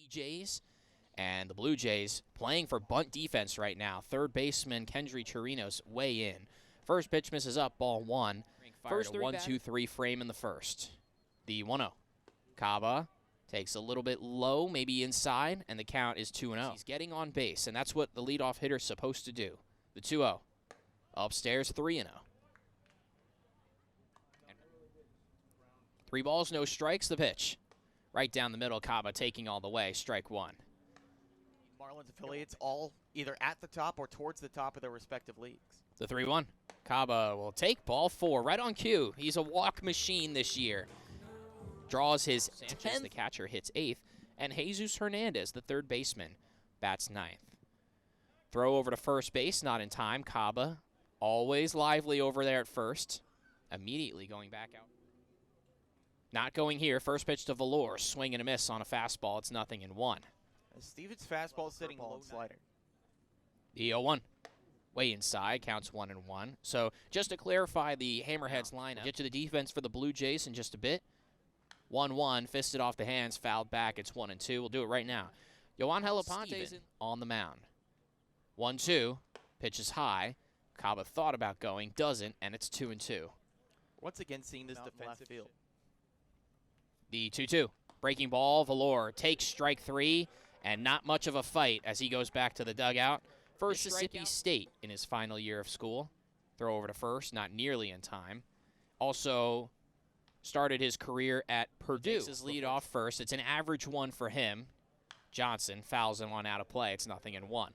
Jays. And the Blue Jays playing for bunt defense right now. Third baseman Kendry Chirinos way in. First pitch misses up, ball one. First 1-2-3 frame in the first. The 1-0. Kaba takes a little bit low, maybe inside, and the count is 2-0. He's getting on base, and that's what the leadoff hitter's supposed to do. The 2-0. Upstairs, 3-0. 3 balls, no strikes, the pitch. Right down the middle, Kaba taking all the way, strike one. Marlins affiliates all either at the top or towards the top of their respective leagues. The 3-1. Kaba will take ball 4 right on cue. He's a walk machine this year. Draws his 10th. The catcher hits 8th. And Jesus Hernandez, the third baseman, bats 9th. Throw over to first base, not in time. Kaba, always lively over there at first. Immediately going back out. Not going here. First pitch to Valor. Swing and a miss on a fastball. It's 0-1. Stevens' fastball sitting low slider. The 0-1. Way inside, counts 1-1. So just to clarify the Hammerheads lineup, get to the defense for the Blue Jays in just a bit. 1-1, fisted off the hands, fouled back. It's 1-2. We'll do it right now. Yohan Helaponte's on the mound. 1-2, pitches high. Kaba thought about going, doesn't, and it's 2-2. Once again, seeing this defensive field. The 2-2, breaking ball. Valor takes strike 3. And not much of a fight as he goes back to the dugout. First Mississippi State in his final year of school. Throw over to first, not nearly in time. Also started his career at Purdue. Takes his lead off first. It's an average one for him. Johnson fouls him on out of play. It's 0-1.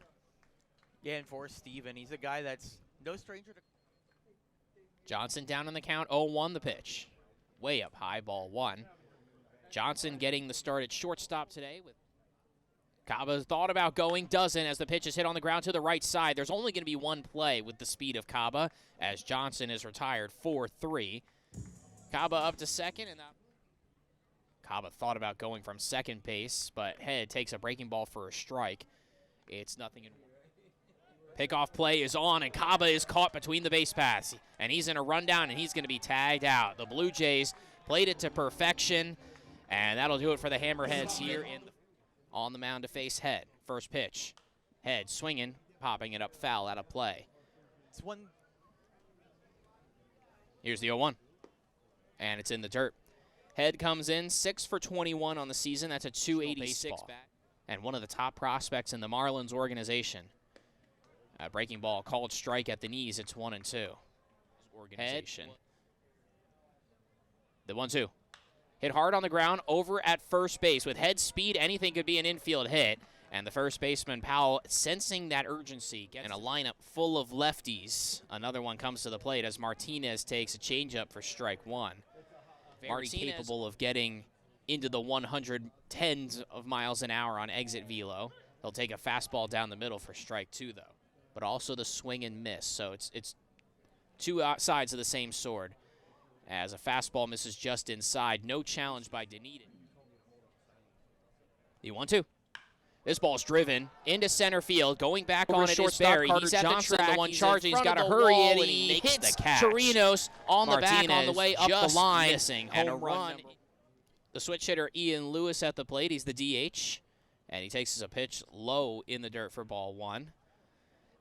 Yeah, and for Steven, he's a guy that's no stranger to... Johnson down on the count, 0-1 the pitch. Way up high, ball 1. Johnson getting the start at shortstop today with Kaba thought about going, doesn't, as the pitch is hit on the ground to the right side. There's only going to be one play with the speed of Kaba, as Johnson is retired 4-3. Kaba up to second, and Kaba thought about going from second base, but Head takes a breaking ball for a strike. It's 0-1. Pickoff play is on, and Kaba is caught between the base paths, and he's in a rundown, and he's going to be tagged out. The Blue Jays played it to perfection, and that'll do it for the Hammerheads here in the on the mound to face Head. First pitch. Head swinging, popping it up foul out of play. It's one. Here's the 0-1. And it's in the dirt. Head comes in 6 for 21 on the season. That's a 286 bat. And one of the top prospects in the Marlins organization. Breaking ball called strike at the knees. It's 1-2. Organization. Head. The 1-2. Hit hard on the ground over at first base. With Head speed, anything could be an infield hit. And the first baseman, Powell, sensing that urgency. In a lineup full of lefties. Another one comes to the plate as Martinez takes a changeup for strike 1. Very capable of getting into the 110s of miles an hour on exit velo. He'll take a fastball down the middle for strike 2, though. But also the swing and miss. So it's two sides of the same sword. As a fastball misses just inside. No challenge by Dunedin. The 1-2. This ball's driven into center field. Going back on it is Barry. He's at the track. The one charging. He's got to hurry it, and he hits the catch. Chirinos on the back on the way up the line. And a run. The switch hitter, Ian Lewis, at the plate. He's the DH. And he takes a pitch low in the dirt for ball 1.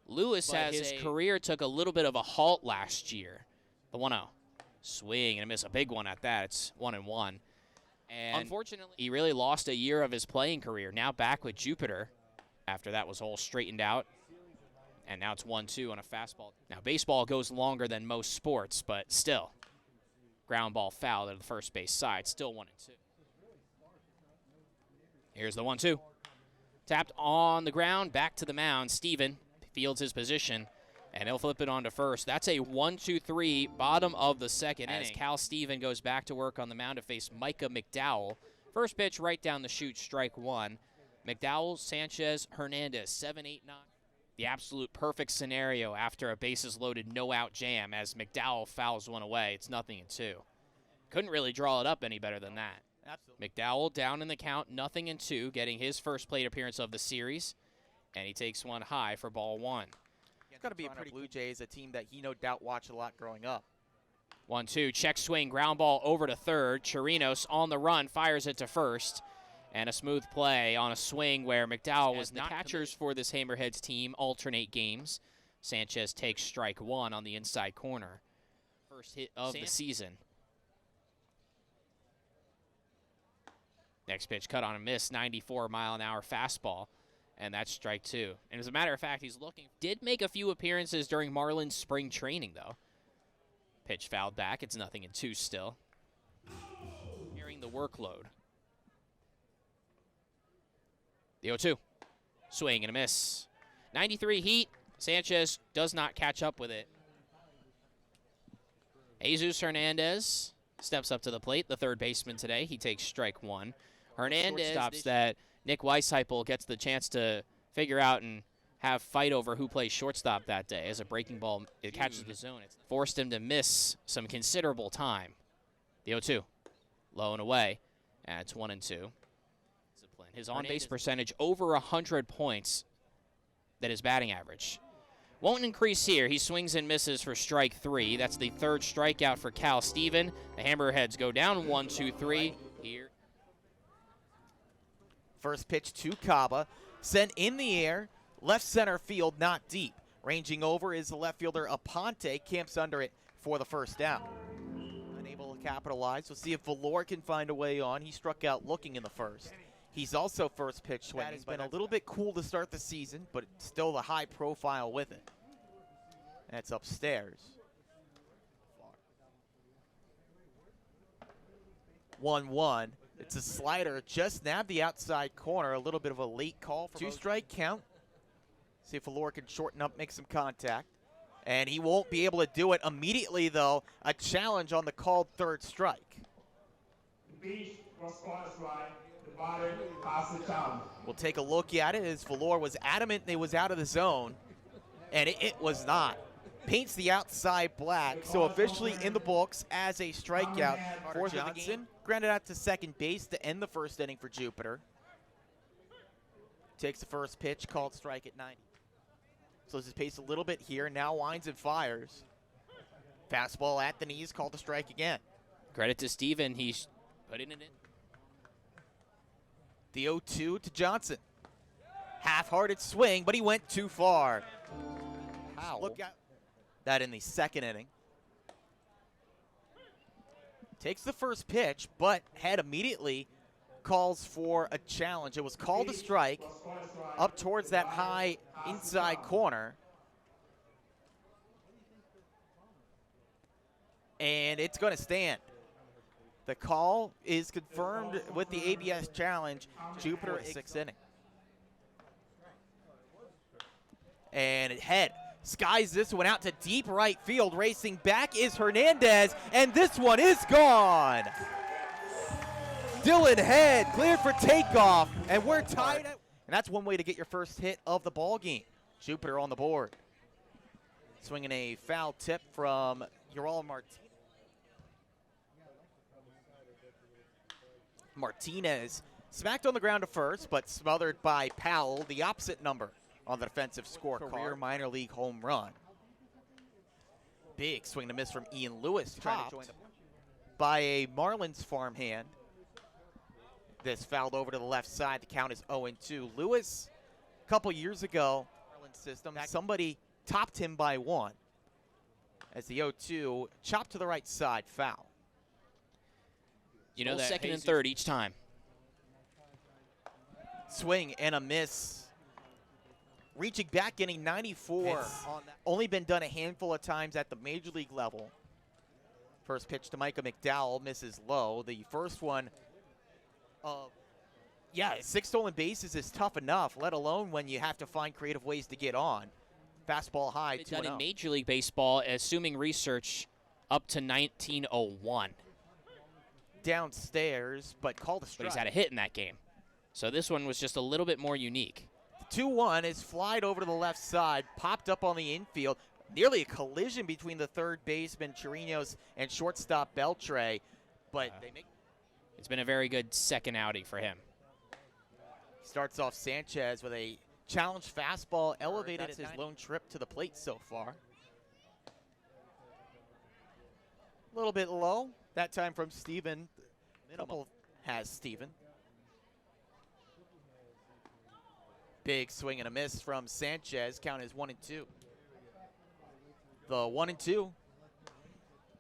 Lewis, as his career took a little bit of a halt last year. The 1-0. Swing and a miss, a big one at that. It's 1-1. And unfortunately, he really lost a year of his playing career. Now back with Jupiter after that was all straightened out. And now it's 1-2 on a fastball. Now baseball goes longer than most sports, but still. Ground ball foul to the first base side. Still 1-2. Here's the 1-2. Tapped on the ground, back to the mound. Steven fields his position. And he'll flip it on to first. That's a 1-2-3, bottom of the second inning. As Cal Steven goes back to work on the mound to face Micah McDowell. First pitch right down the chute, strike 1. McDowell, Sanchez, Hernandez, 7-8-9. The absolute perfect scenario after a bases-loaded no-out jam as McDowell fouls one away. It's 0-2. Couldn't really draw it up any better than that. Absolutely. McDowell down in the count, 0-2, getting his first plate appearance of the series. And he takes one high for ball 1. It's got to be a pretty Blue Jays, a team that he no doubt watched a lot growing up. 1-2, check swing, ground ball over to third. Chirinos on the run, fires it to first. And a smooth play on a swing where McDowell was not. The catchers for this Hammerheads team alternate games. Sanchez takes strike one on the inside corner. First hit of the season. Next pitch, cut on a miss, 94-mile-an-hour fastball. And that's strike two. And as a matter of fact, did make a few appearances during Marlins spring training, though. Pitch fouled back. It's 0-2 still. Carrying the workload. The 0-2. Swing and a miss. 93 heat. Sanchez does not catch up with it. Jesus Hernandez steps up to the plate, the third baseman today. He takes strike one. Hernandez stops that Nick Weisheipel gets the chance to figure out and have fight over who plays shortstop that day. As a breaking ball, it catches the zone. It's forced him to miss some considerable time. The 0-2. Low and away. And it's 1-2. His on-base percentage over 100 points. That is batting average. Won't increase here. He swings and misses for strike three. That's the third strikeout for Khal Steven. The Hammerheads go down 1-2-3 here. First pitch to Kaba. Sent in the air. Left center field, not deep. Ranging over is the left fielder Aponte. Camps under it for the first down. Unable to capitalize. We'll see if Valor can find a way on. He struck out looking in the first. He's also first pitch swinging. That has been a little bit cool to start the season, but still the high profile with it. That's upstairs. 1-1. It's a slider, just nabbed the outside corner. A little bit of a late call. Two-strike count. See if Valor can shorten up, make some contact. And he won't be able to do it immediately, though. A challenge on the called third strike. We'll take a look at it as Valor was adamant it was out of the zone, and it was not. Paints the outside black, so officially in the books as a strikeout. Fourth of the game, grounded out to second base to end the first inning for Jupiter. Takes the first pitch, called strike at 90. Slows his pace a little bit here, now winds and fires. Fastball at the knees, called a strike again. Credit to Steven, he's putting it in. The 0-2 to Johnson. Half-hearted swing, but he went too far. How? Look at that in the second inning. Takes the first pitch, but head immediately calls for a challenge. It was called a strike up towards that high inside corner. And it's going to stand. The call is confirmed with the ABS challenge. Jupiter at sixth inning. And head skies this one out to deep right field. Racing back is Hernandez, and this one is gone. Dylan Head cleared for takeoff, and we're tied. And that's one way to get your first hit of the ball game. Jupiter on the board. Swinging a foul tip from Ural Martinez. Smacked on the ground to first, but smothered by Powell, the opposite number on the defensive scorecard. Career minor league home run. Big swing to miss from Ian Lewis, topped by a Marlins farmhand. This fouled over to the left side. The count is 0-2. Lewis, a couple years ago, Marlins system, somebody topped him by one. As the 0-2 chopped to the right side, foul. You know that second and third each time. Swing and a miss. Reaching back, getting 94. Only been done a handful of times at the major league level. First pitch to Micah McDowell, misses low. The first one, yeah, 6 stolen bases is tough enough, let alone when you have to find creative ways to get on. Fastball high, 2-0. Done in Major League Baseball, assuming research, up to 1901. Downstairs, but called a strike. But he's had a hit in that game. So this one was just a little bit more unique. 2-1 is flied over to the left side, popped up on the infield. Nearly a collision between the third baseman, Chirinos, and shortstop Beltre. But they make. It's been a very good second outing for him. Starts off Sanchez with a challenge fastball, elevated. That's his lone trip to the plate so far. A little bit low. That time from Steven. Couple has Steven. Big swing and a miss from Sanchez. Count is 1-2. The 1-2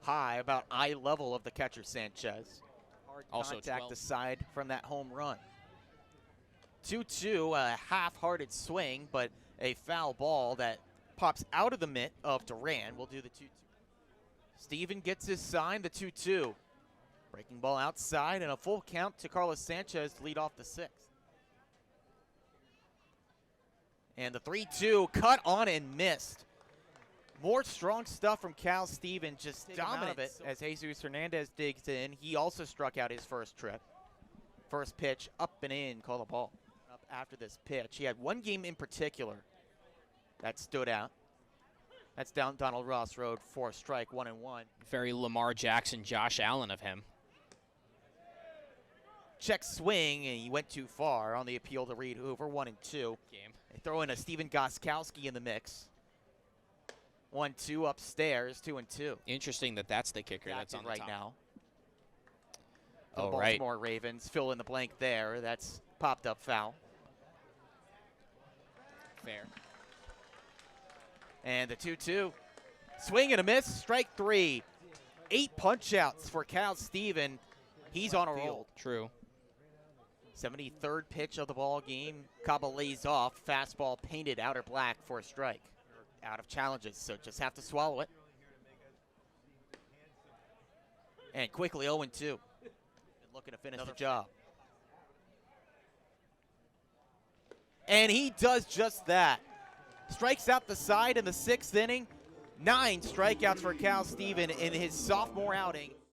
high, about eye level of the catcher Sanchez. Hard Also contact 12. aside from that home run. 2-2, a half-hearted swing, but a foul ball that pops out of the mitt of Duran. We'll do the 2-2. Steven gets his sign, the 2-2. Breaking ball outside and a full count to Carlos Sanchez to lead off the 6th. And the 3-2 cut on and missed. More strong stuff from Khal. Steven just dominant as Jesus Hernandez digs in. He also struck out his first trip. First pitch up and in, call the ball. Up after this pitch. He had one game in particular that stood out. That's down Donald Ross Road for a strike, 1-1. Very Lamar Jackson, Josh Allen of him. Check swing, and he went too far on the appeal to Reed Hoover, 1-2. Game. They throw in a Steven Goskowski in the mix. 1-2 upstairs, 2-2. Interesting that that's the kicker that's on the right top. now. Oh, The right. Baltimore Ravens fill in the blank there. That's popped up foul. Fair. And the 2-2. Swing and a miss, strike 3. 8 punch outs for Khal Steven. He's on a roll. True. 73rd pitch of the ball game. Caba lays off. Fastball painted outer black for a strike. Out of challenges, so just have to swallow it. And quickly 0-2. Looking to finish the job. And he does just that. Strikes out the side in the 6th inning. 9 strikeouts for Khal Steven in his sophomore outing.